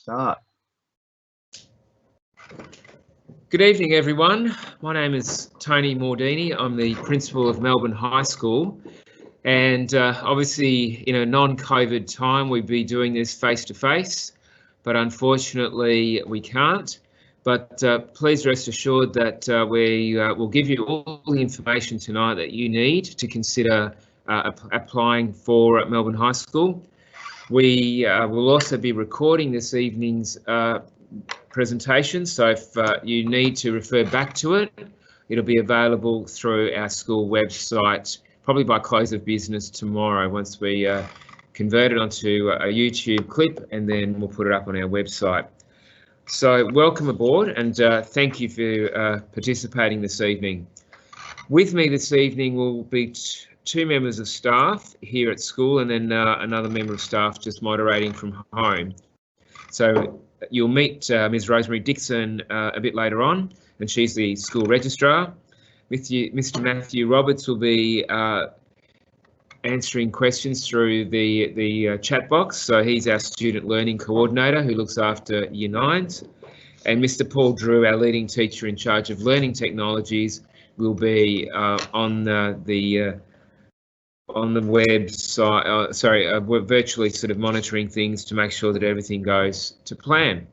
Start. Good evening, everyone. My name is Tony Mordini. I'm the principal of Melbourne High School. And obviously, in a non-COVID time, we'd be doing this face-to-face, but unfortunately we can't. But please rest assured that we will give you all the information tonight that you need to consider applying for Melbourne High School. We will also be recording this evening's presentation, so if you need to refer back to it, it'll be available through our school website, probably by close of business tomorrow, once we convert it onto a YouTube clip, and then we'll put it up on our website. So welcome aboard, and thank you for participating this evening. With me this evening will be two members of staff here at school, and then another member of staff just moderating from home. So you'll meet Ms. Rosemary Dixon a bit later on, and she's the school registrar. Mr. Matthew Roberts will be answering questions through the chat box. So he's our student learning coordinator who looks after Year 9s. And Mr. Paul Drew, our leading teacher in charge of learning technologies, will be on the website, we're virtually sort of monitoring things to make sure that everything goes to plan.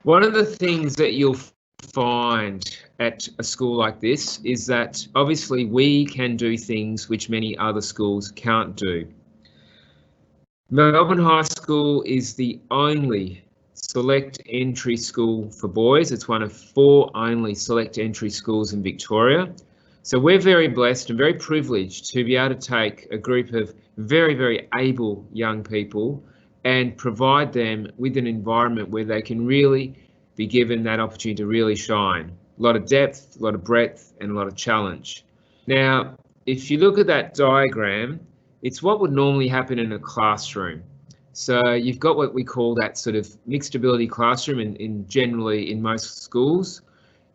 One of the things that you'll find at a school like this is that obviously we can do things which many other schools can't do. Melbourne High School is the only select entry school for boys. It's one of 4 only select entry schools in Victoria. So we're very blessed and very privileged to be able to take a group of very, very able young people and provide them with an environment where they can really be given that opportunity to really shine. A lot of depth, a lot of breadth, and a lot of challenge. Now, if you look at that diagram, it's what would normally happen in a classroom. So you've got what we call that sort of mixed ability classroom generally in most schools.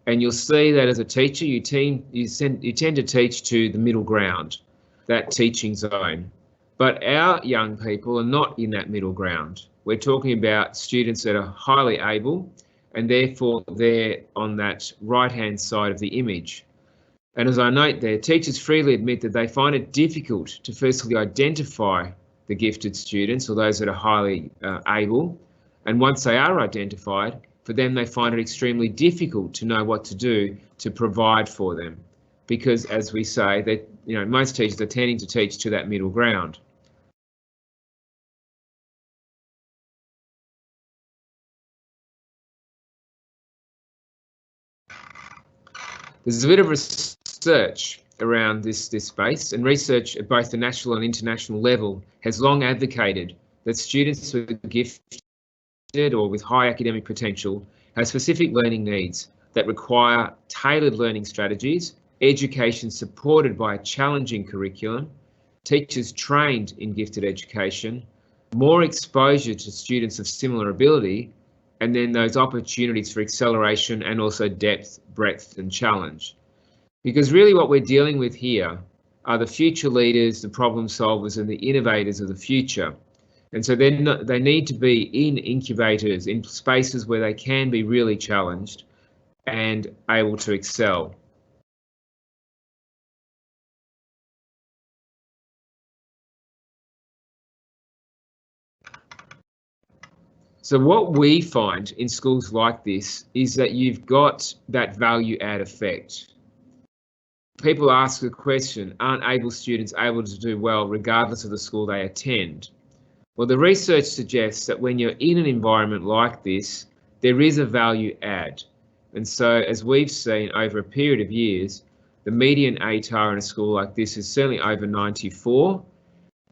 And you'll see that as a teacher, you tend to teach to the middle ground, that teaching zone. But our young people are not in that middle ground. We're talking about students that are highly able, and therefore they're on that right-hand side of the image. And as I note there, teachers freely admit that they find it difficult to firstly identify the gifted students or those that are highly able. And once they are identified, for them, they find it extremely difficult to know what to do to provide for them. Because as we say, that most teachers are tending to teach to that middle ground. There's a bit of research around this space, and research at both the national and international level has long advocated that students who are gifted or with high academic potential have specific learning needs that require tailored learning strategies, education supported by a challenging curriculum, teachers trained in gifted education, more exposure to students of similar ability, and then those opportunities for acceleration and also depth, breadth, and challenge. Because really what we're dealing with here are the future leaders, the problem solvers, and the innovators of the future. And so they need to be in incubators, in spaces where they can be really challenged and able to excel. So what we find in schools like this is that you've got that value add effect. People ask the question, aren't able students able to do well regardless of the school they attend? Well, the research suggests that when you're in an environment like this, there is a value add. And so as we've seen over a period of years, the median ATAR in a school like this is certainly over 94,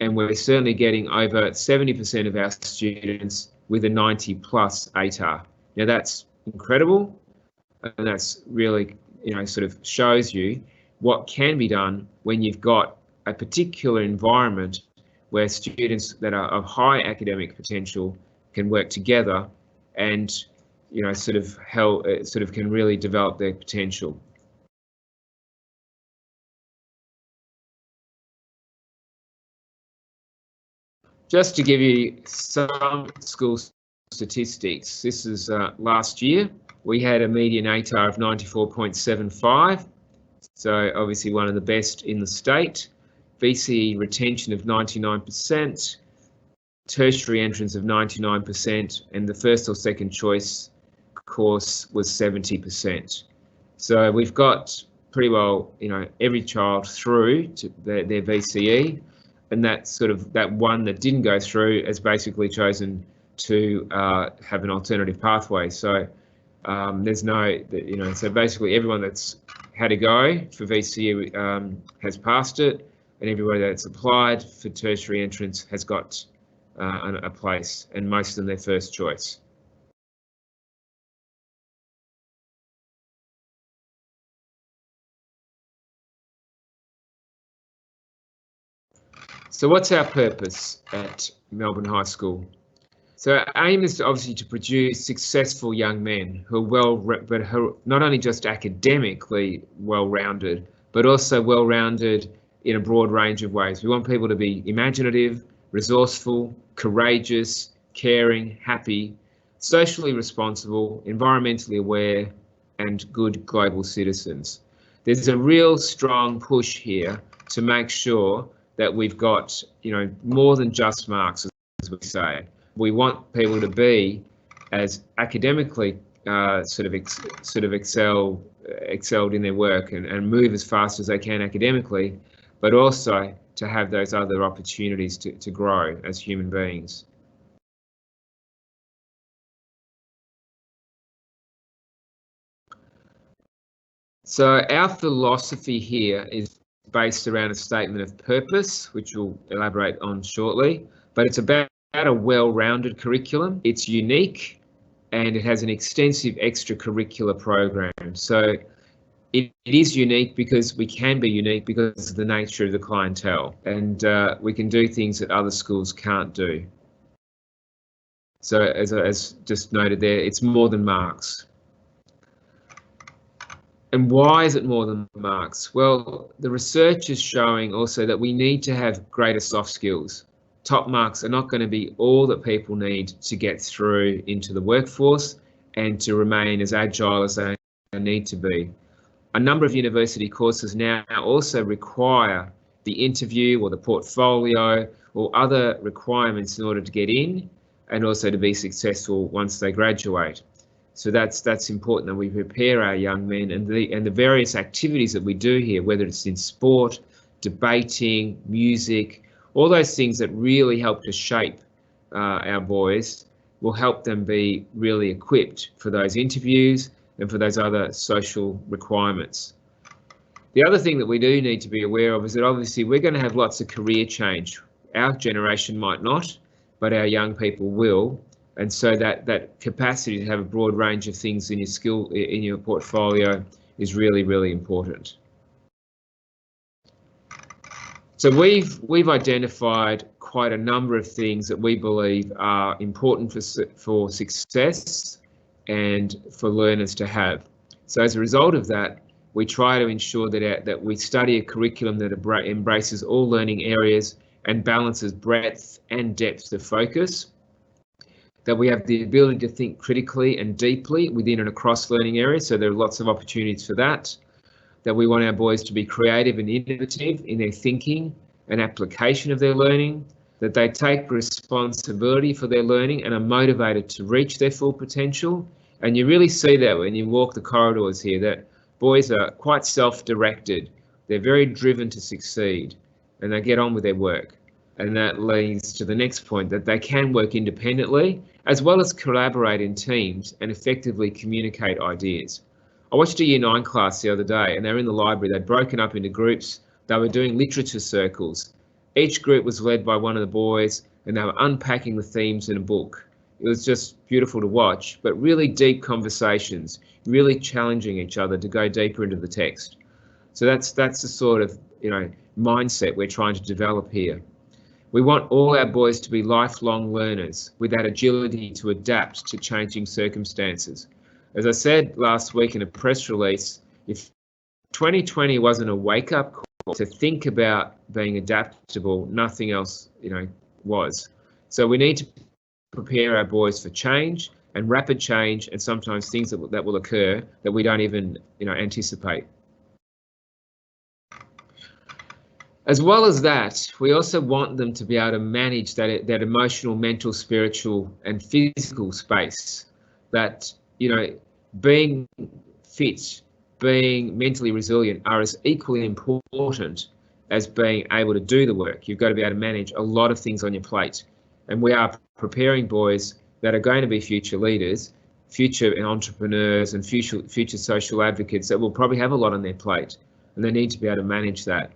and we're certainly getting over 70% of our students with a 90 plus ATAR. Now that's incredible, and that's really, sort of shows you what can be done when you've got a particular environment where students that are of high academic potential can work together and, sort of can really develop their potential. Just to give you some school statistics, this is last year. We had a median ATAR of 94.75, so obviously one of the best in the state. VCE retention of 99%, tertiary entrance of 99%, and the first or second choice course was 70%. So we've got pretty well, every child through to their VCE, and that one that didn't go through has basically chosen to have an alternative pathway. So there's no, so basically everyone that's had a go for VCE has passed it, and everybody that's applied for tertiary entrance has got a place, and most of them their first choice. So what's our purpose at Melbourne High School? So our aim is obviously to produce successful young men who are not only just academically well-rounded, but also well-rounded in a broad range of ways. We want people to be imaginative, resourceful, courageous, caring, happy, socially responsible, environmentally aware, and good global citizens. There's a real strong push here to make sure that we've got, more than just marks, as we say. We want people to be as academically excelled in their work and move as fast as they can academically, but also to have those other opportunities to grow as human beings. So our philosophy here is based around a statement of purpose, which we'll elaborate on shortly, but it's about a well-rounded curriculum. It's unique and it has an extensive extracurricular program. So it is unique because we can be unique because of the nature of the clientele, and we can do things that other schools can't do. So as just noted there, it's more than marks. And why is it more than marks? Well, the research is showing also that we need to have greater soft skills. Top marks are not going to be all that people need to get through into the workforce and to remain as agile as they need to be. A number of university courses now also require the interview or the portfolio or other requirements in order to get in and also to be successful once they graduate. So that's important that we prepare our young men, and the various activities that we do here, whether it's in sport, debating, music, all those things that really help to shape our boys, will help them be really equipped for those interviews and for those other social requirements. The other thing that we do need to be aware of is that obviously we're going to have lots of career change. Our generation might not, but our young people will. And so that capacity to have a broad range of things in your portfolio is really, really important. So we've identified quite a number of things that we believe are important for success and for learners to have. So as a result of that, we try to ensure that we study a curriculum that embraces all learning areas and balances breadth and depth of focus. That we have the ability to think critically and deeply within and across learning areas, so there are lots of opportunities for that. That we want our boys to be creative and innovative in their thinking and application of their learning, that they take responsibility for their learning and are motivated to reach their full potential. And you really see that when you walk the corridors here, that boys are quite self-directed. They're very driven to succeed and they get on with their work. And that leads to the next point, that they can work independently as well as collaborate in teams and effectively communicate ideas. I watched a Year 9 class the other day and they were in the library. They'd broken up into groups. They were doing literature circles. Each group was led by one of the boys and they were unpacking the themes in a book. It was just beautiful to watch, but really deep conversations, really challenging each other to go deeper into the text. So that's the sort of mindset we're trying to develop here. We want all our boys to be lifelong learners with that agility to adapt to changing circumstances. As I said last week in a press release, if 2020 wasn't a wake-up call to think about being adaptable, nothing else, was. So we need to prepare our boys for change and rapid change, and sometimes things that will occur that we don't even anticipate. As well as that, we also want them to be able to manage that emotional, mental, spiritual, and physical space. That being fit, being mentally resilient are as equally important as being able to do the work. You've got to be able to manage a lot of things on your plate, and we are preparing boys that are going to be future leaders, future entrepreneurs, and future social advocates that will probably have a lot on their plate, and they need to be able to manage that.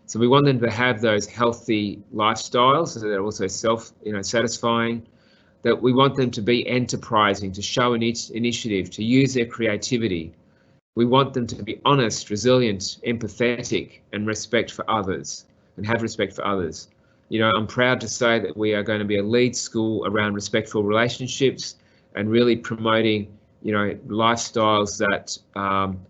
So we want them to have those healthy lifestyles that are also satisfying, that we want them to be enterprising, to show initiative, to use their creativity. We want them to be honest, resilient, empathetic, and respect for others, and have respect for others. I'm proud to say that we are going to be a lead school around respectful relationships and really promoting, lifestyles that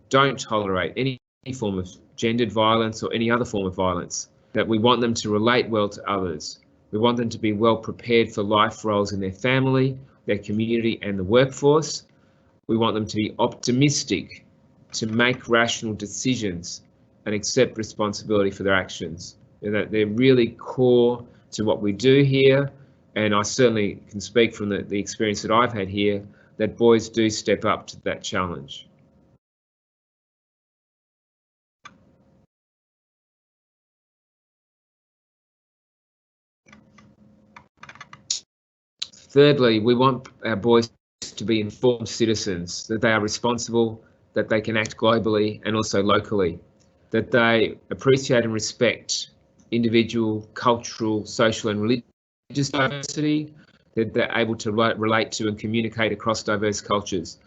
don't tolerate any form of gendered violence or any other form of violence, that we want them to relate well to others. We want them to be well prepared for life roles in their family, their community, and the workforce. We want them to be optimistic, to make rational decisions and accept responsibility for their actions. That they're really core to what we do here, and I certainly can speak from the experience that I've had here, that boys do step up to that challenge. Thirdly, we want our boys to be informed citizens, that they are responsible, that they can act globally and also locally, that they appreciate and respect individual, cultural, social and religious diversity, that they're able to relate to and communicate across diverse cultures.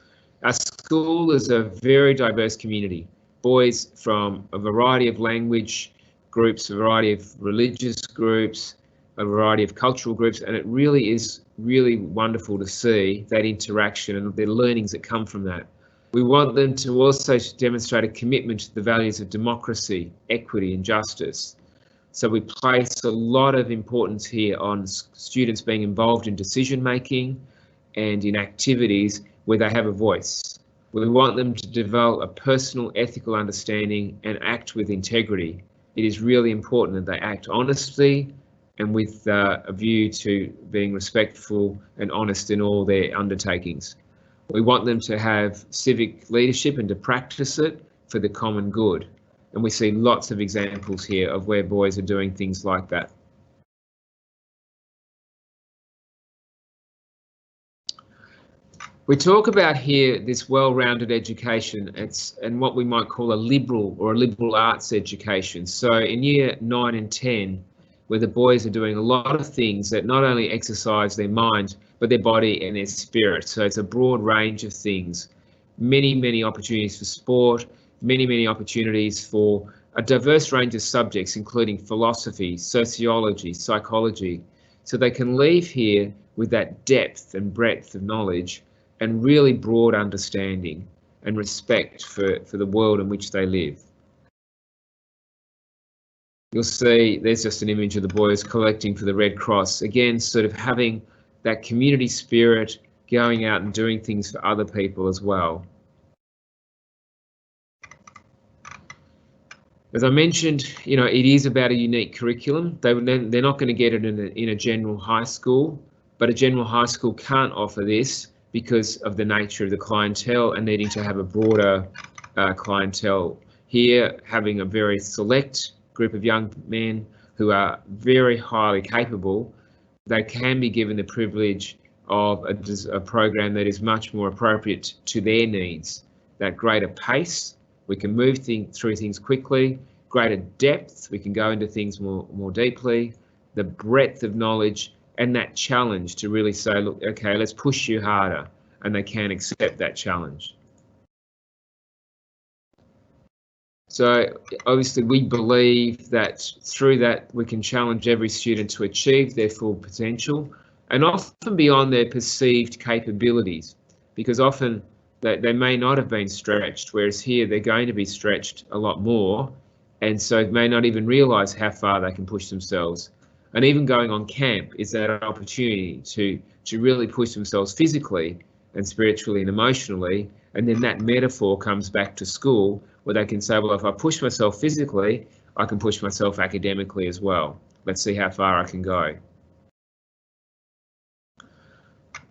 Our school is a very diverse community, boys from a variety of language groups, a variety of religious groups, a variety of cultural groups, and it really is wonderful to see that interaction and the learnings that come from that. We want them to also demonstrate a commitment to the values of democracy, equity and justice. So we place a lot of importance here on students being involved in decision making and in activities where they have a voice. We want them to develop a personal ethical understanding and act with integrity. It is really important that they act honestly and with a view to being respectful and honest in all their undertakings. We want them to have civic leadership and to practice it for the common good. And we see lots of examples here of where boys are doing things like that. We talk about here this well-rounded education and what we might call a liberal arts education. So in year 9 and 10, where the boys are doing a lot of things that not only exercise their mind, but their body and their spirit. So it's a broad range of things, many opportunities for sport, many opportunities for a diverse range of subjects, including philosophy, sociology, psychology. So they can leave here with that depth and breadth of knowledge and really broad understanding and respect for the world in which they live. You'll see there's just an image of the boys collecting for the Red Cross. Again, sort of having that community spirit, going out and doing things for other people as well. As I mentioned, it is about a unique curriculum. They're not going to get it in a general high school, but a general high school can't offer this because of the nature of the clientele and needing to have a broader clientele. Here, having a very select group of young men who are very highly capable, they can be given the privilege of a program that is much more appropriate to their needs. That greater pace, we can move through things quickly, greater depth, we can go into things more deeply, the breadth of knowledge and that challenge to really say, look, okay, let's push you harder, and they can accept that challenge. So obviously we believe that through that we can challenge every student to achieve their full potential and often beyond their perceived capabilities, because often they may not have been stretched, whereas here they're going to be stretched a lot more, and so may not even realise how far they can push themselves. And even going on camp is that opportunity to really push themselves physically and spiritually and emotionally. And then that metaphor comes back to school where they can say, well, if I push myself physically, I can push myself academically as well. Let's see how far I can go.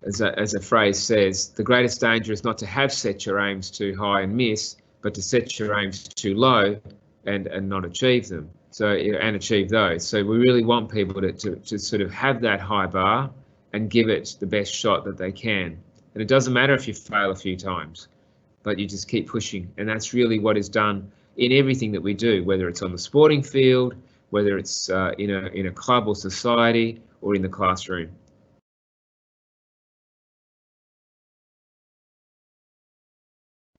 As a phrase says, the greatest danger is not to have set your aims too high and miss, but to set your aims too low and not achieve them. So, and achieve those. So we really want people to sort of have that high bar and give it the best shot that they can. And it doesn't matter if you fail a few times, but you just keep pushing. And that's really what is done in everything that we do, whether it's on the sporting field, whether it's in a club or society, or in the classroom.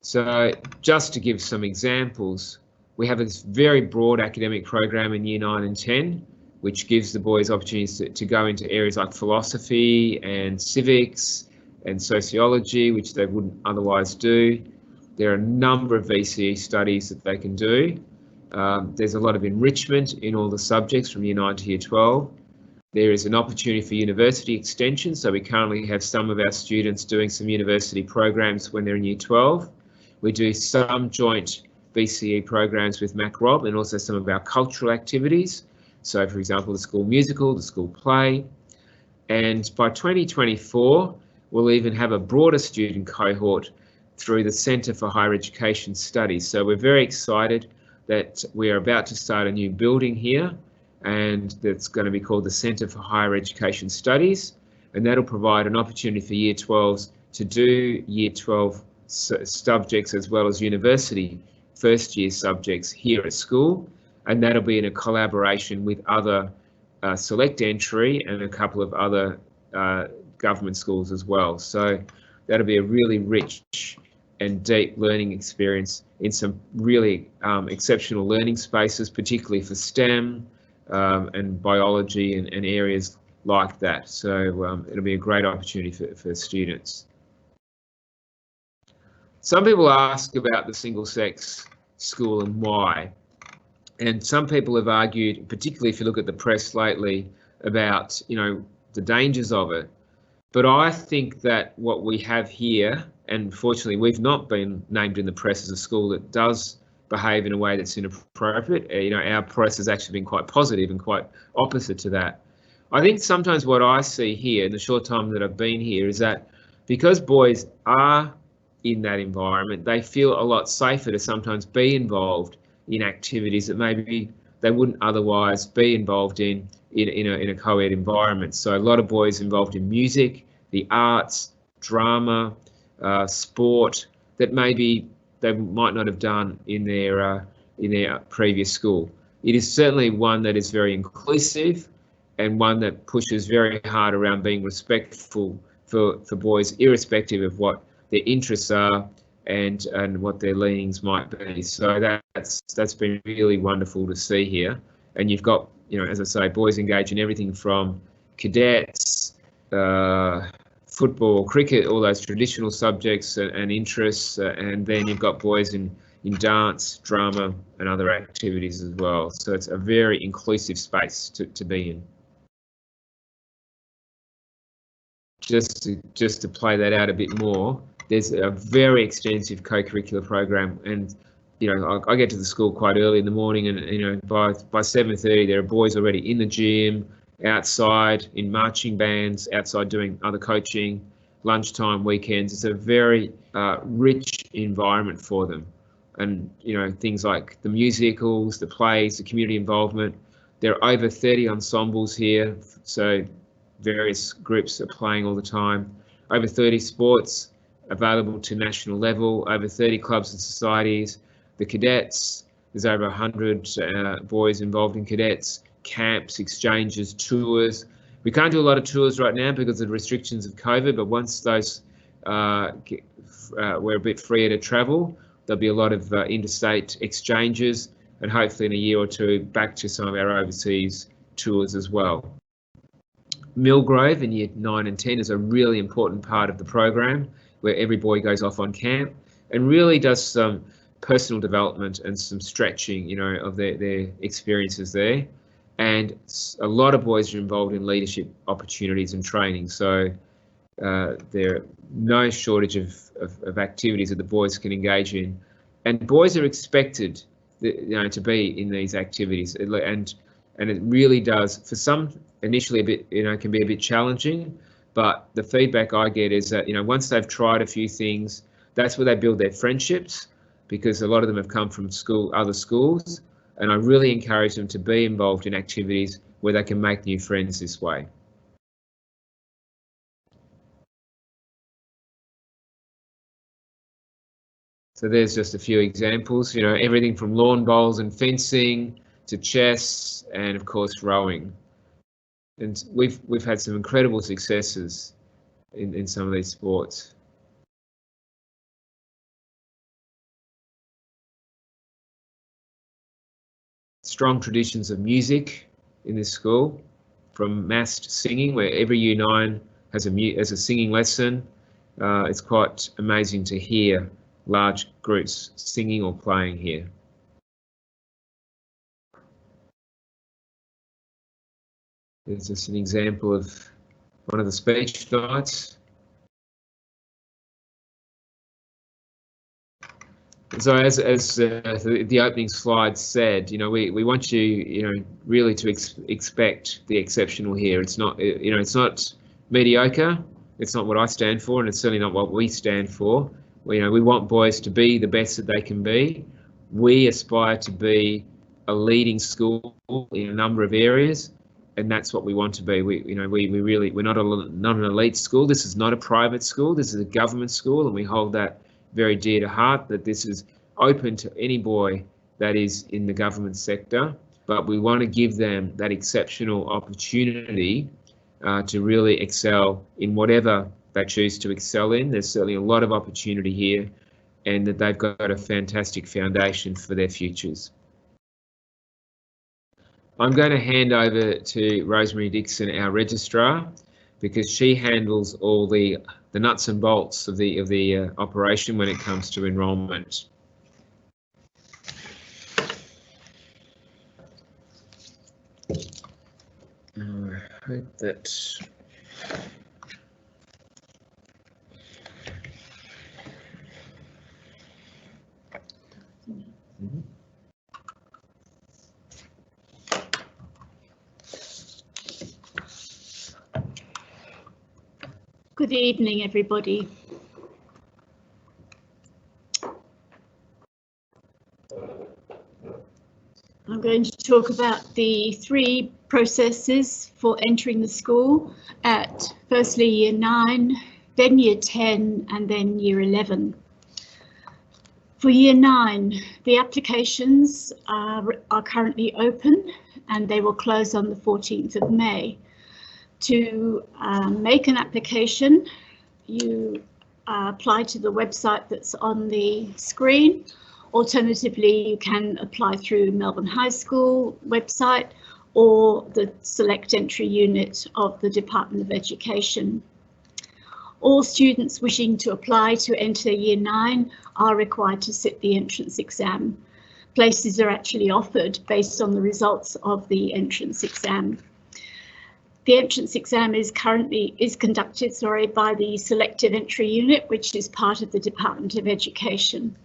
So just to give some examples, we have a very broad academic program in Year 9 and 10, which gives the boys opportunities to go into areas like philosophy and civics and sociology, which they wouldn't otherwise do. There are a number of VCE studies that they can do. There's a lot of enrichment in all the subjects from Year 9 to Year 12. There is an opportunity for university extension, so we currently have some of our students doing some university programs when they're in Year 12. We do some joint VCE programs with MacRob and also some of our cultural activities. So, for example, the school musical, the school play. And by 2024, we'll even have a broader student cohort through the Centre for Higher Education Studies. So we're very excited that we are about to start a new building here, and that's going to be called the Centre for Higher Education Studies. And that'll provide an opportunity for Year 12s to do Year 12 subjects as well as university first year subjects here at school, and that'll be in a collaboration with other select entry and a couple of other government schools as well. So that'll be a really rich and deep learning experience in some really exceptional learning spaces, particularly for STEM and biology and areas like that. So it'll be a great opportunity for students. Some people ask about the single-sex school and why. And some people have argued, particularly if you look at the press lately, about, the dangers of it. But I think that what we have here, and fortunately we've not been named in the press as a school that does behave in a way that's inappropriate. Our press has actually been quite positive and quite opposite to that. I think sometimes what I see here in the short time that I've been here is that because boys are in that environment, they feel a lot safer to sometimes be involved in activities that maybe they wouldn't otherwise be involved in a co-ed environment. So a lot of boys involved in music, the arts, drama, sport, that maybe they might not have done in their previous school. It is certainly one that is very inclusive and one that pushes very hard around being respectful for boys, irrespective of what their interests are and what their leanings might be. So that's been really wonderful to see here. And you've got, as I say, boys engage in everything from cadets, football, cricket, all those traditional subjects and interests, and then you've got boys in dance, drama, and other activities as well. So it's a very inclusive space to be in. Just to play that out a bit more, there's a very extensive co-curricular program, and I get to the school quite early in the morning, and by 7:30 there are boys already in the gym, outside in marching bands, outside doing other coaching, lunchtime, weekends. It's a very rich environment for them, and things like the musicals, the plays, the community involvement. There are over 30 ensembles here, so various groups are playing all the time. Over 30 sports available to national level, over 30 clubs and societies. The cadets, there's over 100 boys involved in cadets, camps, exchanges, tours. We can't do a lot of tours right now because of the restrictions of COVID, but once those we're a bit freer to travel, there'll be a lot of interstate exchanges, and hopefully in a year or two back to some of our overseas tours as well. Millgrove in Year 9 and 10 is a really important part of the program, where every boy goes off on camp and really does some personal development and some stretching, of their experiences there. and a lot of boys are involved in leadership opportunities and training. So there are no shortage of activities that the boys can engage in, and boys are expected, to be in these activities, and it really does, for some initially a bit, can be a bit challenging, but the feedback I get is that, once they've tried a few things, that's where they build their friendships, because a lot of them have come from other schools, and I really encourage them to be involved in activities where they can make new friends this way. So there's just a few examples, everything from lawn bowls and fencing to chess, and of course rowing. And we've had some incredible successes in some of these sports. Strong traditions of music in this school, from massed singing, where every Year 9 has a singing lesson. It's quite amazing to hear large groups singing or playing here. There's just an example of one of the speech nights. So as the opening slide said, we want you, really to expect the exceptional here. It's not, it's not mediocre. It's not what I stand for, and it's certainly not what we stand for. We want boys to be the best that they can be. We aspire to be a leading school in a number of areas, and that's what we want to be. We're not an elite school. This is not a private school. This is a government school, and we hold that very dear to heart, that this is open to any boy that is in the government sector, but we want to give them that exceptional opportunity to really excel in whatever they choose to excel in. There's certainly a lot of opportunity here, and that they've got a fantastic foundation for their futures. I'm going to hand over to Rosemary Dixon, our registrar, because she handles all the nuts and bolts of the operation when it comes to enrolment. I hope that. Good evening, everybody. I'm going to talk about the 3 processes for entering the school at firstly Year 9, then Year 10, and then Year 11. For Year 9, the applications are currently open, and they will close on the 14th of May. To make an application, you apply to the website that's on the screen. Alternatively, you can apply through Melbourne High School website or the Select Entry Unit of the Department of Education. All students wishing to apply to enter Year 9 are required to sit the entrance exam. Places are actually offered based on the results of the entrance exam. The entrance exam is conducted by the Selective Entry Unit, which is part of the Department of Education.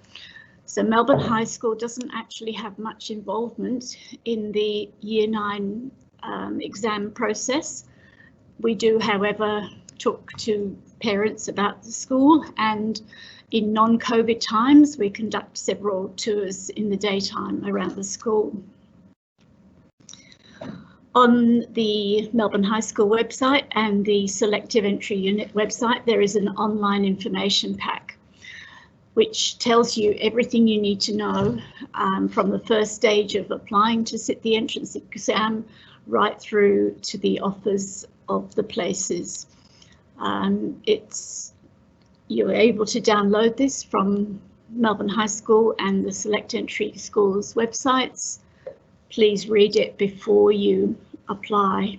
So Melbourne High School doesn't actually have much involvement in the Year 9 exam process. We do, however, talk to parents about the school, and in non-COVID times, we conduct several tours in the daytime around the school. On the Melbourne High School website and the Selective Entry Unit website, there is an online information pack which tells you everything you need to know from the first stage of applying to sit the entrance exam right through to the offers of the places. You're able to download this from Melbourne High School and the Select Entry Schools websites. Please read it before you apply.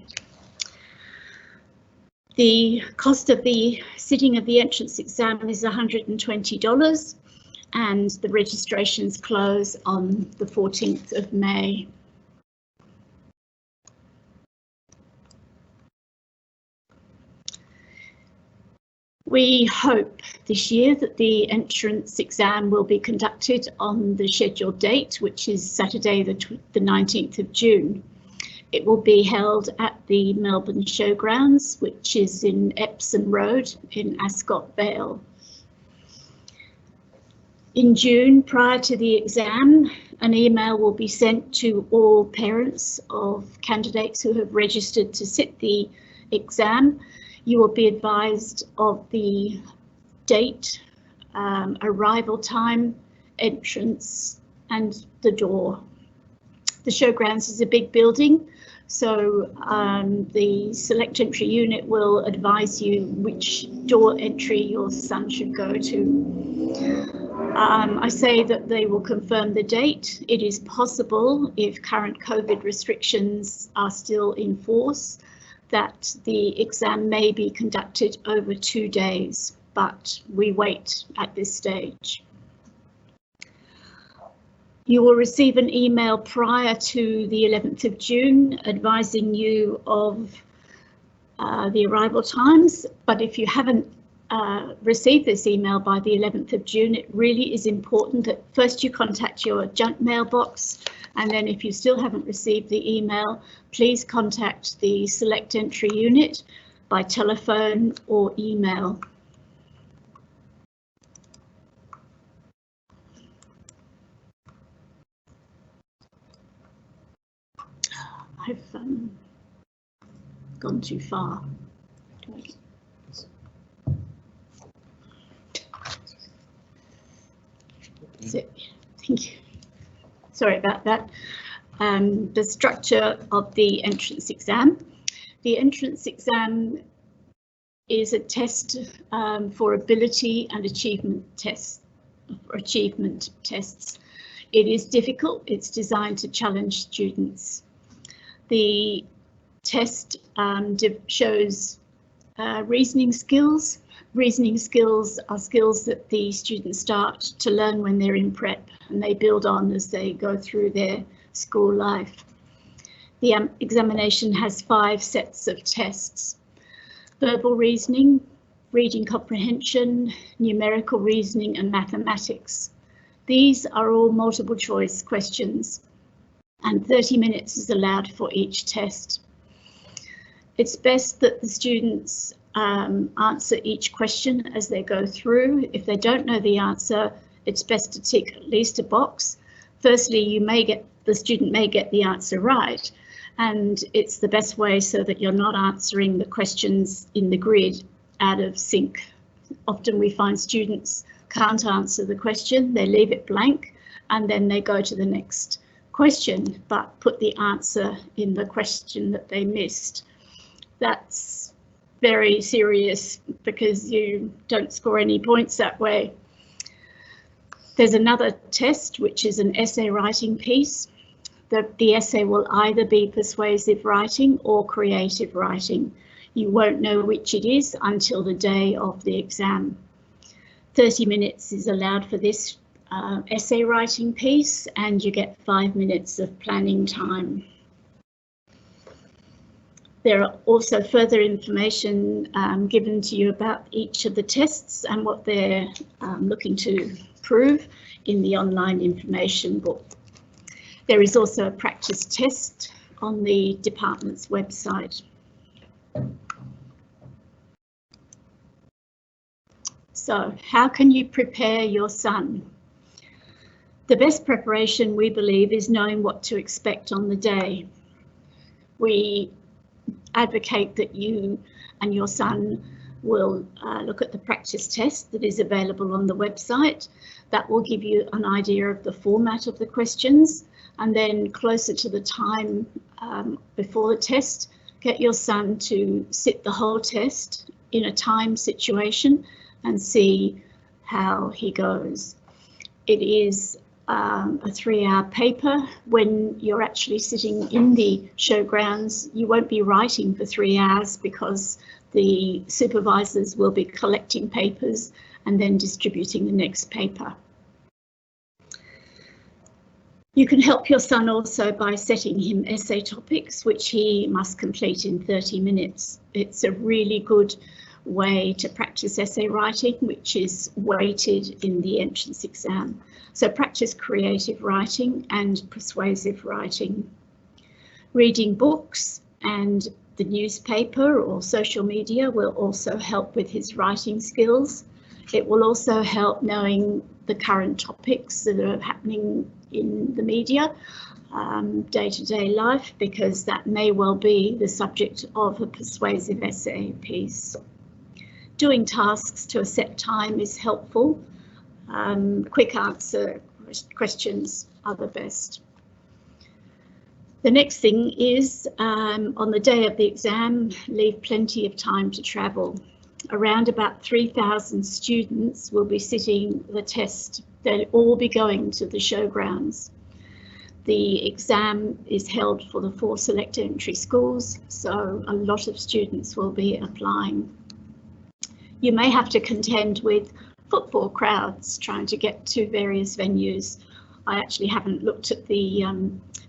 The cost of the sitting of the entrance exam is $120, and the registrations close on the 14th of May. We hope this year that the entrance exam will be conducted on the scheduled date, which is Saturday the 19th of June. It will be held at the Melbourne Showgrounds, which is in Epsom Road in Ascot Vale. In June, prior to the exam, an email will be sent to all parents of candidates who have registered to sit the exam. You will be advised of the date, arrival time, entrance, and the door. The Showgrounds is a big building, so the select entry unit will advise you which door entry your son should go to. I say that they will confirm the date. It is possible, if current COVID restrictions are still in force, that the exam may be conducted over 2 days, but we wait at this stage. You will receive an email prior to the 11th of June advising you of the arrival times, but if you haven't received this email by the 11th of June, it really is important that first you contact your junk mailbox, and then if you still haven't received the email, please contact the select entry unit by telephone or email. I've gone too far. So, thank you. Sorry about that. The structure of the entrance exam. The entrance exam is a test for ability and achievement tests. It is difficult. It's designed to challenge students. The test shows reasoning skills. Reasoning skills are skills that the students start to learn when they're in prep, and they build on as they go through their school life. The examination has 5 sets of tests: verbal reasoning, reading comprehension, numerical reasoning, and mathematics. These are all multiple choice questions, and 30 minutes is allowed for each test. It's best that the students answer each question as they go through. If they don't know the answer, it's best to tick at least a box. Firstly, the student may get the answer right, and it's the best way so that you're not answering the questions in the grid out of sync. Often we find students can't answer the question, they leave it blank, and then they go to the next question, but put the answer in the question that they missed. That's very serious because you don't score any points that way. There's another test, which is an essay writing piece. The essay will either be persuasive writing or creative writing. You won't know which it is until the day of the exam. 30 minutes is allowed for this essay writing piece, and you get 5 minutes of planning time. There are also further information given to you about each of the tests and what they're looking to prove in the online information book. There is also a practice test on the department's website. So, how can you prepare your son? The best preparation, we believe, is knowing what to expect on the day. We advocate that you and your son will look at the practice test that is available on the website. That will give you an idea of the format of the questions, and then closer to the time before the test, get your son to sit the whole test in a time situation and see how he goes. It is a 3-hour paper. When you're actually sitting in the showgrounds, you won't be writing for 3 hours because the supervisors will be collecting papers and then distributing the next paper. You can help your son also by setting him essay topics, which he must complete in 30 minutes. It's a really good way to practice essay writing, which is weighted in the entrance exam. So practice creative writing and persuasive writing. Reading books and the newspaper or social media will also help with his writing skills. It will also help knowing the current topics that are happening in the media, day-to-day life, because that may well be the subject of a persuasive essay piece. Doing tasks to a set time is helpful. Quick answer questions are the best. The next thing is, on the day of the exam, leave plenty of time to travel. Around about 3,000 students will be sitting the test. They'll all be going to the showgrounds. The exam is held for the 4 select entry schools, so a lot of students will be applying. You may have to contend with football crowds trying to get to various venues. I actually haven't looked at the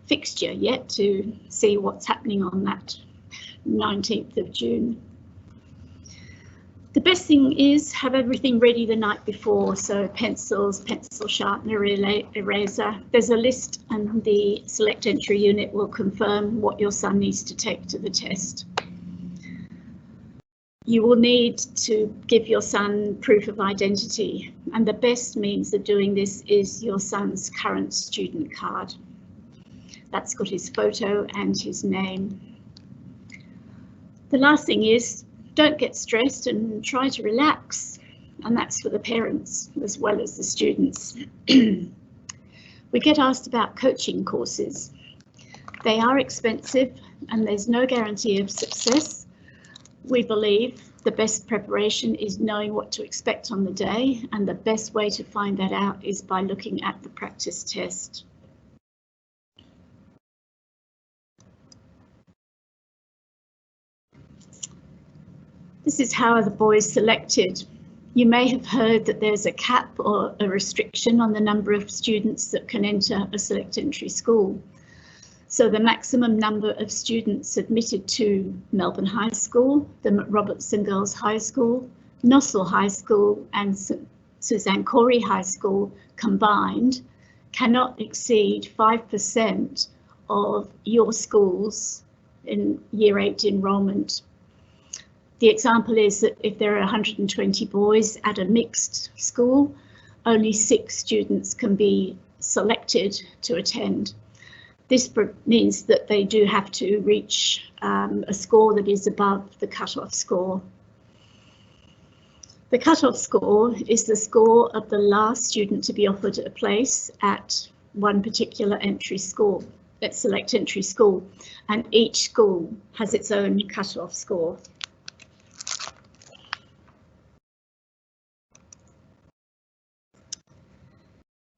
fixture yet to see what's happening on that 19th of June. The best thing is have everything ready the night before, so pencils, pencil sharpener, eraser. There's a list and the select entry unit will confirm what your son needs to take to the test. You will need to give your son proof of identity, and the best means of doing this is your son's current student card. That's got his photo and his name. The last thing is, don't get stressed and try to relax, and that's for the parents as well as the students. We get asked about coaching courses. They are expensive and there's no guarantee of success. We believe the best preparation is knowing what to expect on the day, and the best way to find that out is by looking at the practice test. This is how the boys selected. You may have heard that there's a cap or a restriction on the number of students that can enter a select entry school. So the maximum number of students admitted to Melbourne High School, the Robertson Girls High School, Nossal High School and Suzanne Corey High School combined cannot exceed 5% of your schools in Year 8 enrolment. The example is that if there are 120 boys at a mixed school, only 6 students can be selected to attend. This means that they do have to reach a score that is above the cut-off score. The cut-off score is the score of the last student to be offered a place at one particular entry school, at select entry school, and each school has its own cut-off score.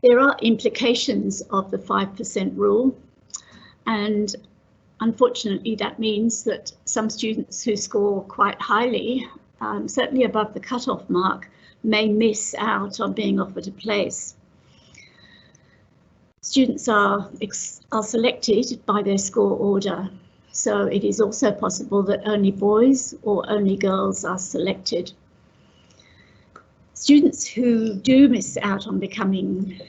There are implications of the 5% rule, and unfortunately that means that some students who score quite highly, certainly above the cut-off mark, may miss out on being offered a place. Students are selected by their score order, so it is also possible that only boys or only girls are selected. Students who do miss out on being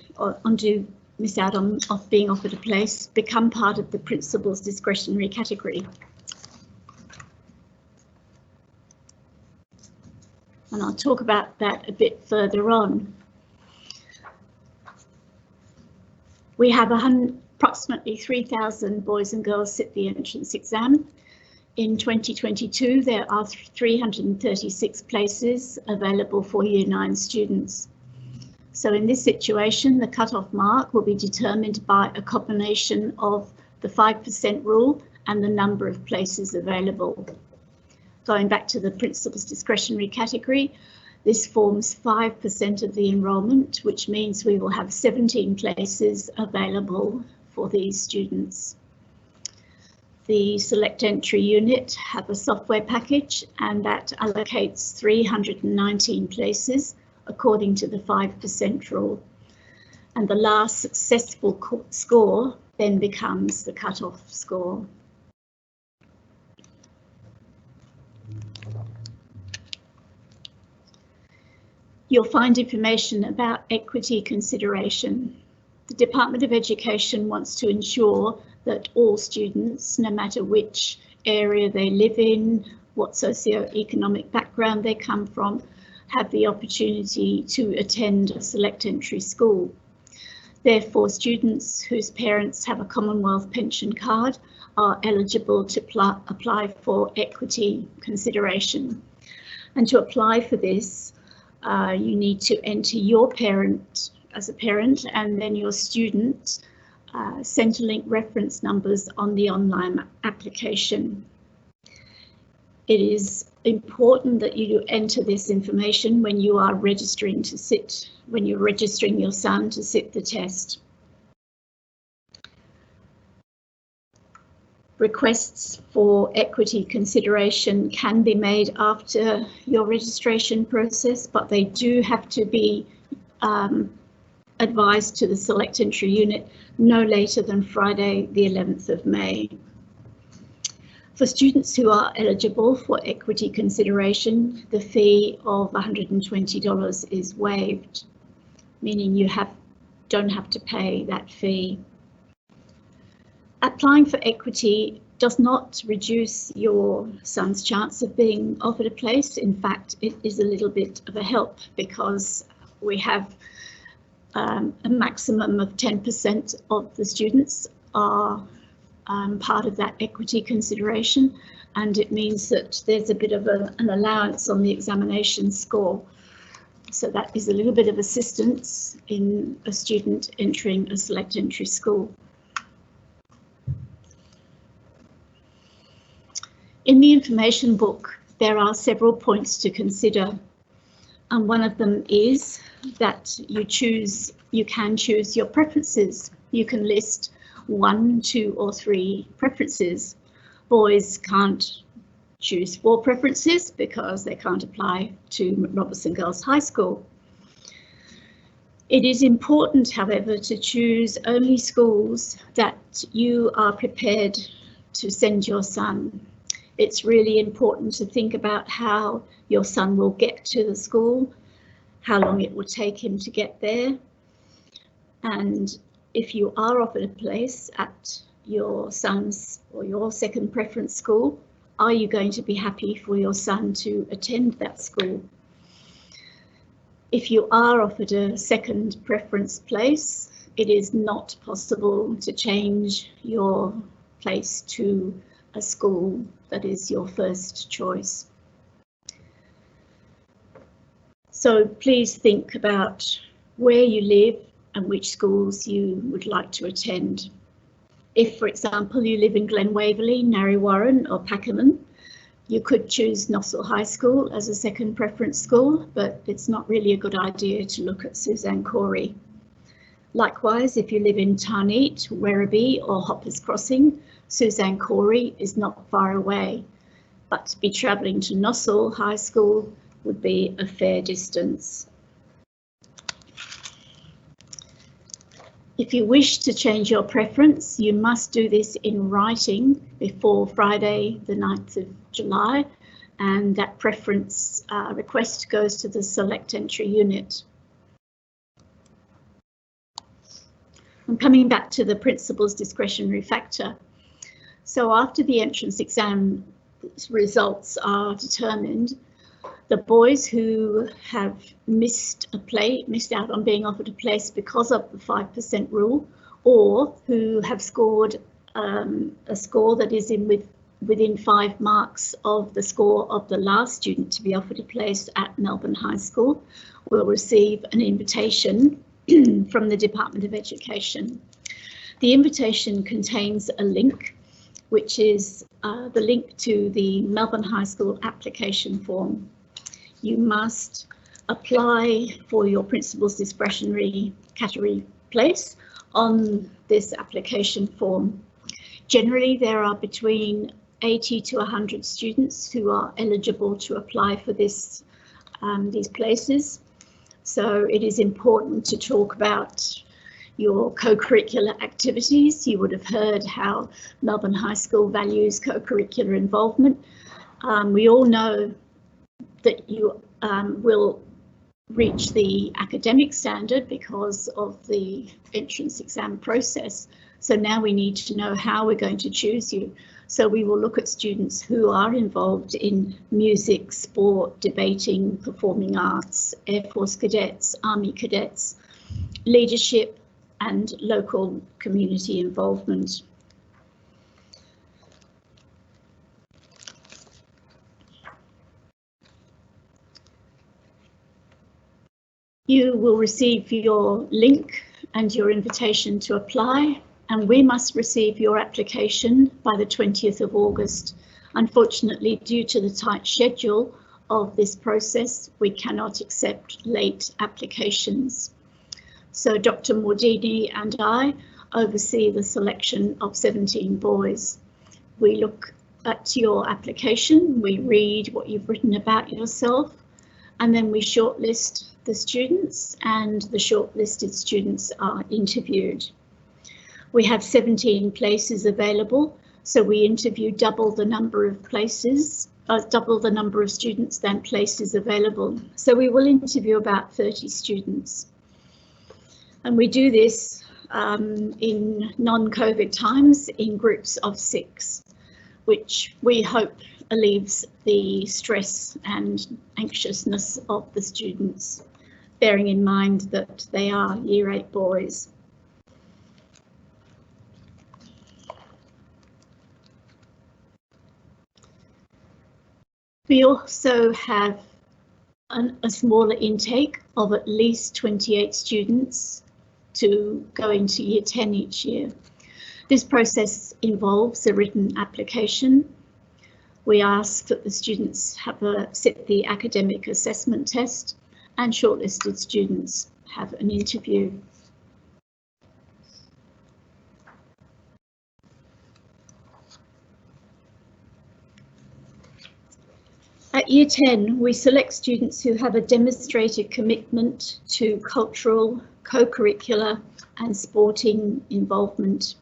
offered a place become part of the principal's discretionary category. And I'll talk about that a bit further on. We have approximately 3,000 boys and girls sit the entrance exam. In 2022, there are 336 places available for Year 9 students. So in this situation, the cut-off mark will be determined by a combination of the 5% rule and the number of places available. Going back to the principal's discretionary category, this forms 5% of the enrolment, which means we will have 17 places available for these students. The select entry unit have a software package, and that allocates 319 places according to the 5% rule. And the last successful score then becomes the cut-off score. You'll find information about equity consideration. The Department of Education wants to ensure that all students, no matter which area they live in, what socio-economic background they come from, have the opportunity to attend a select entry school. Therefore, students whose parents have a Commonwealth pension card are eligible to apply for equity consideration. And to apply for this, you need to enter your parent as a parent and then your student Centrelink reference numbers on the online application. It is important that you enter this information when you are registering to sit, when you're registering your son to sit the test. Requests for equity consideration can be made after your registration process, but they do have to be advised to the Select Entry Unit no later than Friday, the 11th of May. For students who are eligible for equity consideration, the fee of $120 is waived, meaning you don't have to pay that fee. Applying for equity does not reduce your son's chance of being offered a place. In fact, it is a little bit of a help because we have a maximum of 10% of the students are part of that equity consideration, and it means that there's a bit of an allowance on the examination score. So that is a little bit of assistance in a student entering a select entry school. In the information book, there are several points to consider, and one of them is that you can choose your preferences. You can list 1, 2 or 3 preferences. Boys can't choose 4 preferences because they can't apply to Robertson Girls High School. It is important, however, to choose only schools that you are prepared to send your son. It's really important to think about how your son will get to the school, how long it will take him to get there, and if you are offered a place at your son's or your second preference school, are you going to be happy for your son to attend that school? If you are offered a second preference place, it is not possible to change your place to a school that is your first choice. So please think about where you live and which schools you would like to attend. If, for example, you live in Glen Waverley, Narre Warren or Pakenham, you could choose Nossal High School as a second preference school, but it's not really a good idea to look at Suzanne Cory. Likewise, if you live in Tarneet, Werribee or Hoppers Crossing, Suzanne Cory is not far away, but to be travelling to Nossal High School would be a fair distance. If you wish to change your preference, you must do this in writing before Friday, the 9th of July, and that preference request goes to the Select Entry Unit. I'm coming back to the principal's discretionary factor. So after the entrance exam results are determined, the boys who have missed out on being offered a place because of the 5% rule, or who have scored a score that is within 5 marks of the score of the last student to be offered a place at Melbourne High School, will receive an invitation from the Department of Education. The invitation contains a link, which is the link to the Melbourne High School application form. You must apply for your principal's discretionary category place on this application form. Generally, there are between 80 to 100 students who are eligible to apply for this, these places. So it is important to talk about your co-curricular activities. You would have heard how Melbourne High School values co-curricular involvement. We all know that you will reach the academic standard because of the entrance exam process. So now we need to know how we're going to choose you. So we will look at students who are involved in music, sport, debating, performing arts, Air Force cadets, Army cadets, leadership and local community involvement. You will receive your link and your invitation to apply, and we must receive your application by the 20th of August. Unfortunately, due to the tight schedule of this process, we cannot accept late applications. So Dr. Mordini and I oversee the selection of 17 boys. We look at your application, we read what you've written about yourself, and then we shortlist the students, and the shortlisted students are interviewed. We have 17 places available, so we interview double the number of places, double the number of students than places available. So we will interview about 30 students. And we do this in non-COVID times in groups of 6, which we hope relieves the stress and anxiousness of the students, bearing in mind that they are Year 8 boys. We also have a smaller intake of at least 28 students to go into Year 10 each year. This process involves a written application. We ask that the students have sit the academic assessment test, and shortlisted students have an interview. At Year 10, we select students who have a demonstrated commitment to cultural, co-curricular and sporting involvement.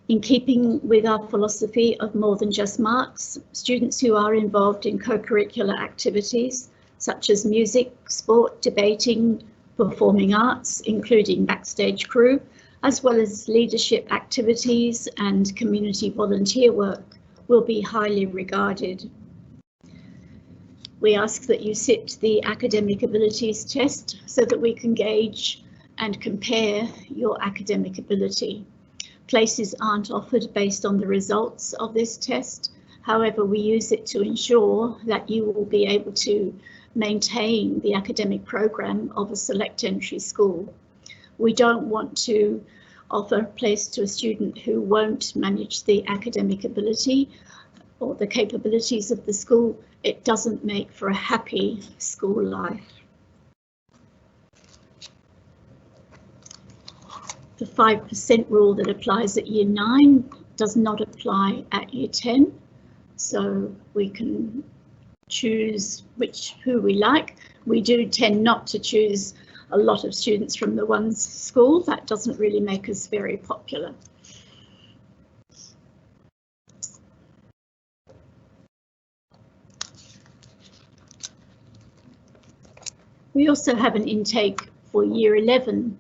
In keeping with our philosophy of more than just marks, students who are involved in co-curricular activities such as music, sport, debating, performing arts, including backstage crew, as well as leadership activities and community volunteer work, will be highly regarded. We ask that you sit the academic abilities test so that we can gauge and compare your academic ability. Places aren't offered based on the results of this test. However, we use it to ensure that you will be able to maintain the academic program of a select entry school. We don't want to offer a place to a student who won't manage the academic ability or the capabilities of the school. It doesn't make for a happy school life. The 5% rule that applies at Year 9 does not apply at Year 10, so we can choose who we like. We do tend not to choose a lot of students from the one school. That doesn't really make us very popular. We also have an intake for Year 11.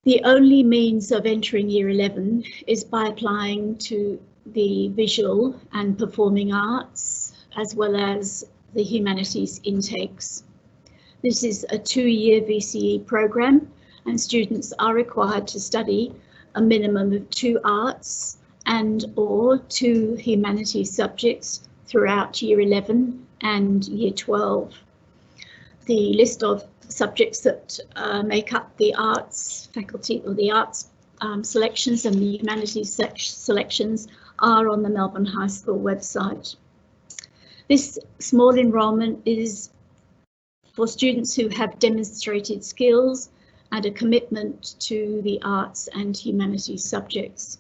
The only means of entering Year 11 is by applying to the visual and performing arts, as well as the humanities intakes. This is a 2-year VCE program, and students are required to study a minimum of 2 arts and/or 2 humanities subjects throughout Year 11 and Year 12. The list of subjects that make up the arts faculty or the arts selections and the humanities selections are on the Melbourne High School website. This small enrolment is for students who have demonstrated skills and a commitment to the arts and humanities subjects.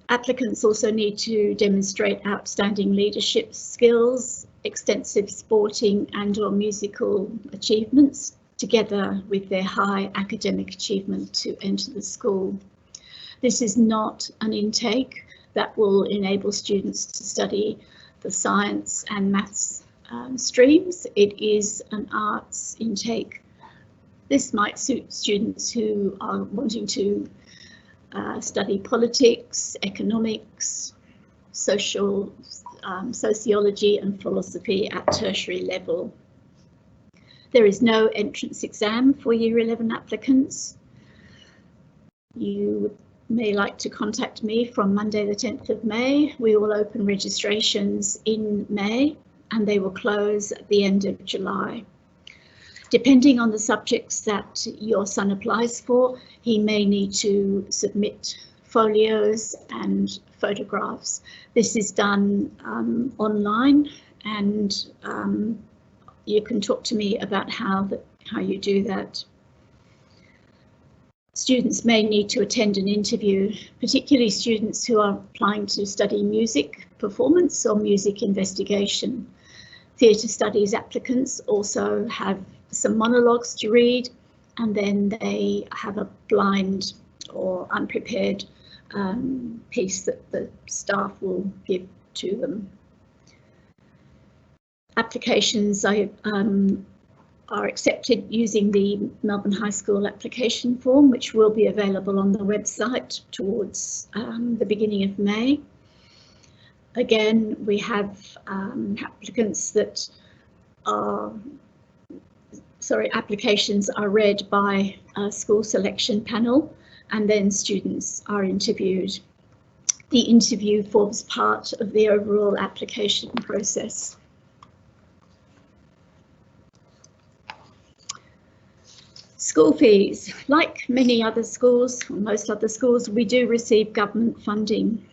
Applicants also need to demonstrate outstanding leadership skills, extensive sporting and/or musical achievements, together with their high academic achievement to enter the school. This is not an intake that will enable students to study the science and maths streams. It is an arts intake. This might suit students who are wanting to study politics, economics, sociology and philosophy at tertiary level. There is no entrance exam for Year 11 applicants. You may like to contact me from Monday the 10th of May. We will open registrations in May and they will close at the end of July. Depending on the subjects that your son applies for, he may need to submit folios and photographs. This is done online, and you can talk to me about how you do that. Students may need to attend an interview, particularly students who are applying to study music performance or music investigation. Theatre studies applicants also have some monologues to read, and then they have a blind or unprepared piece that the staff will give to them. Applications are accepted using the Melbourne High School application form, which will be available on the website towards the beginning of May. Again, we have applicants that are, applications are read by a school selection panel, and then students are interviewed. The interview forms part of the overall application process. School fees. Like many other schools, or most other schools, we do receive government funding.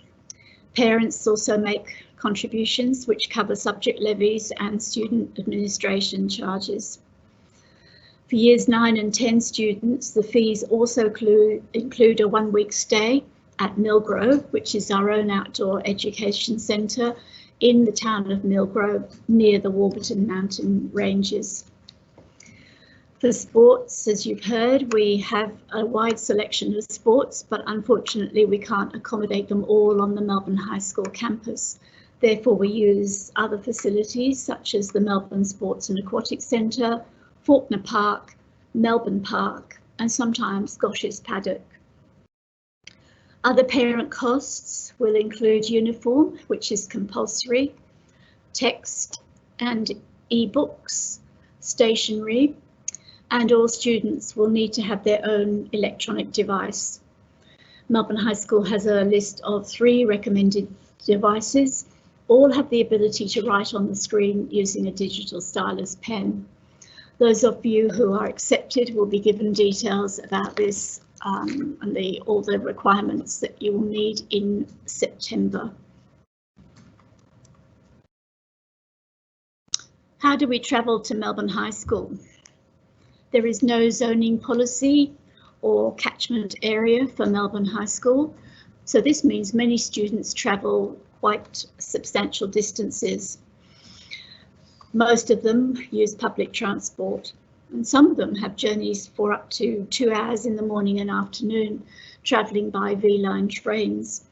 Parents also make contributions which cover subject levies and student administration charges. For years 9 and 10 students, the fees also include a 1-week stay at Millgrove, which is our own outdoor education centre in the town of Millgrove near the Warburton Mountain Ranges. For sports, as you've heard, we have a wide selection of sports, but unfortunately we can't accommodate them all on the Melbourne High School campus. Therefore, we use other facilities such as the Melbourne Sports and Aquatic Centre, Faulkner Park, Melbourne Park, and sometimes Gosh's Paddock. Other parent costs will include uniform, which is compulsory, text and e-books, stationery, and all students will need to have their own electronic device. Melbourne High School has a list of 3 recommended devices. All have the ability to write on the screen using a digital stylus pen. Those of you who are accepted will be given details about this and all the requirements that you will need in September. How do we travel to Melbourne High School? There is no zoning policy or catchment area for Melbourne High School, so this means many students travel quite substantial distances. Most of them use public transport, and some of them have journeys for up to 2 hours in the morning and afternoon, travelling by V-line trains.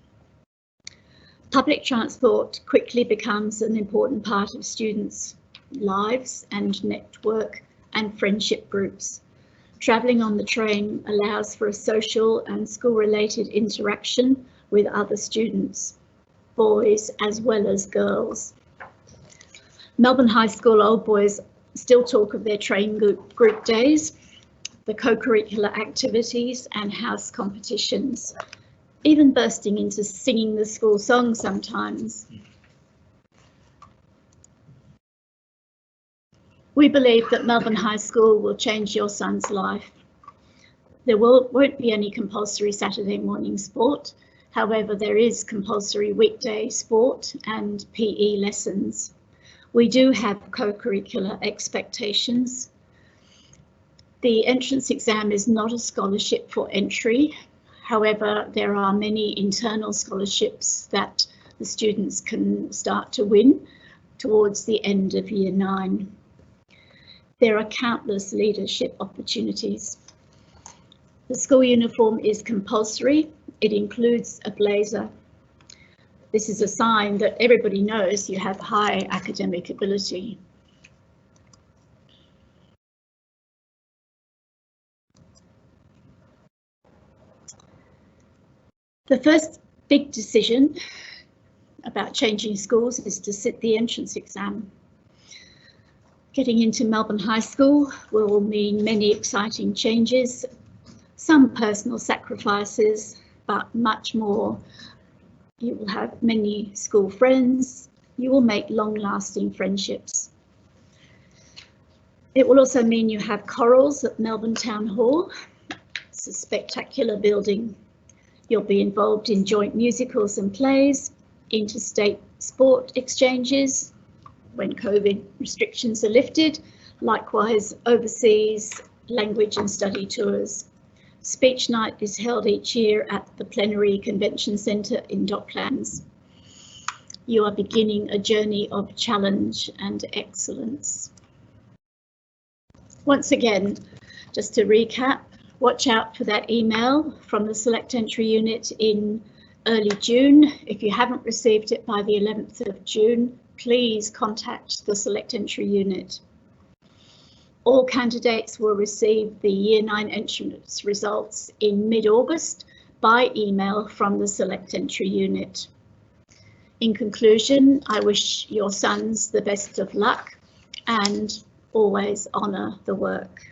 Public transport quickly becomes an important part of students' lives and network and friendship groups. Travelling on the train allows for a social and school-related interaction with other students, boys as well as girls. Melbourne High School old boys still talk of their train group days, the co-curricular activities and house competitions, even bursting into singing the school song sometimes. We believe that Melbourne High School will change your son's life. There won't be any compulsory Saturday morning sport. However, there is compulsory weekday sport and PE lessons. We do have co-curricular expectations. The entrance exam is not a scholarship for entry. However, there are many internal scholarships that the students can start to win towards the end of year 9. There are countless leadership opportunities. The school uniform is compulsory. It includes a blazer. This is a sign that everybody knows you have high academic ability. The first big decision about changing schools is to sit the entrance exam. Getting into Melbourne High School will mean many exciting changes, some personal sacrifices, but much more. You will have many school friends. You will make long-lasting friendships. It will also mean you have chorals at Melbourne Town Hall. It's a spectacular building. You'll be involved in joint musicals and plays, interstate sport exchanges when COVID restrictions are lifted, likewise overseas language and study tours. Speech night is held each year at the Plenary Convention Centre in Docklands. You are beginning a journey of challenge and excellence. Once again, just to recap, watch out for that email from the Select Entry Unit in early June. If you haven't received it by the 11th of June, please contact the Select Entry Unit. All candidates will receive the Year 9 entrance results in mid-August by email from the Select Entry Unit. In conclusion, I wish your sons the best of luck and always honour the work.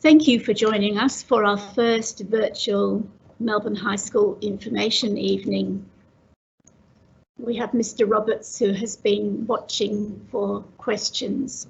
Thank you for joining us for our first virtual Melbourne High School Information Evening. We have Mr. Roberts, who has been watching for questions.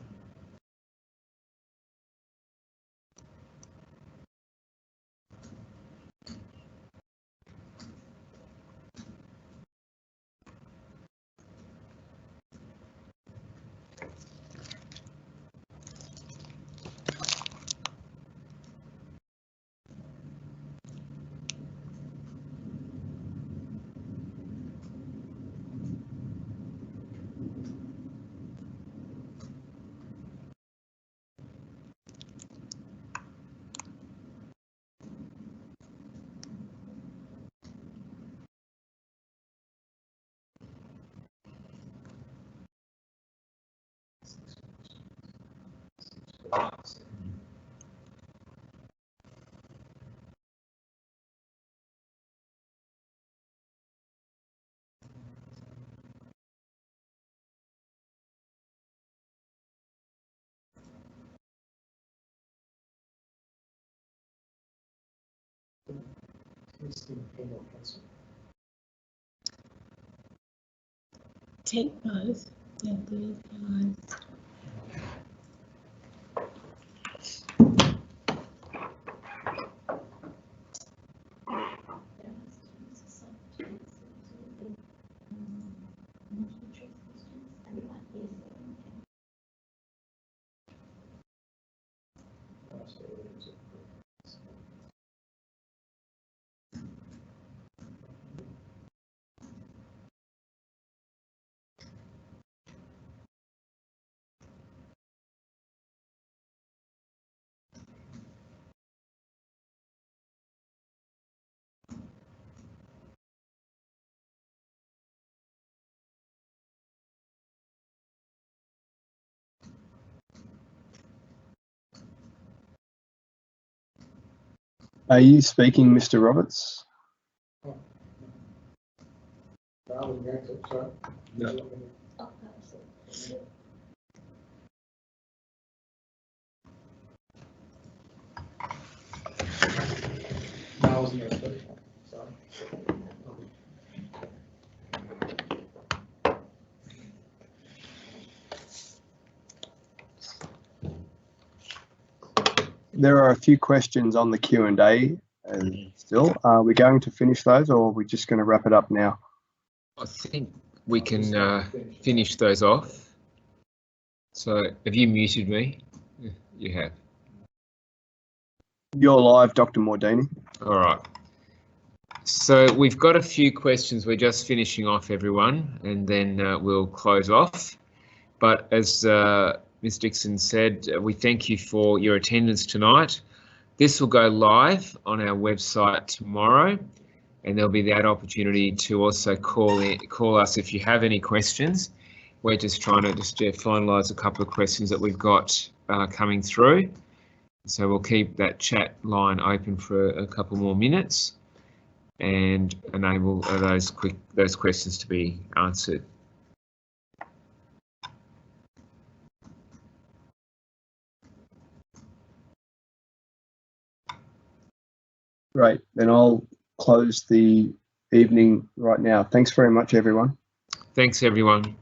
Take both. Yeah, blue lines. Are you speaking, Mr. Roberts? No. There are a few questions on the Q&A still. Are we going to finish those, or are we just going to wrap it up now? I think we can finish those off. So have you muted me? You have. You're live, Dr. Mordini. All right. So we've got a few questions. We're just finishing off, everyone, and then we'll close off. But as Ms. Dixon said, we thank you for your attendance tonight. This will go live on our website tomorrow, and there'll be that opportunity to also call us if you have any questions. We're just trying to finalise a couple of questions that we've got coming through. So we'll keep that chat line open for a couple more minutes and enable those questions to be answered. Great, then I'll close the evening right now. Thanks very much, everyone. Thanks, everyone.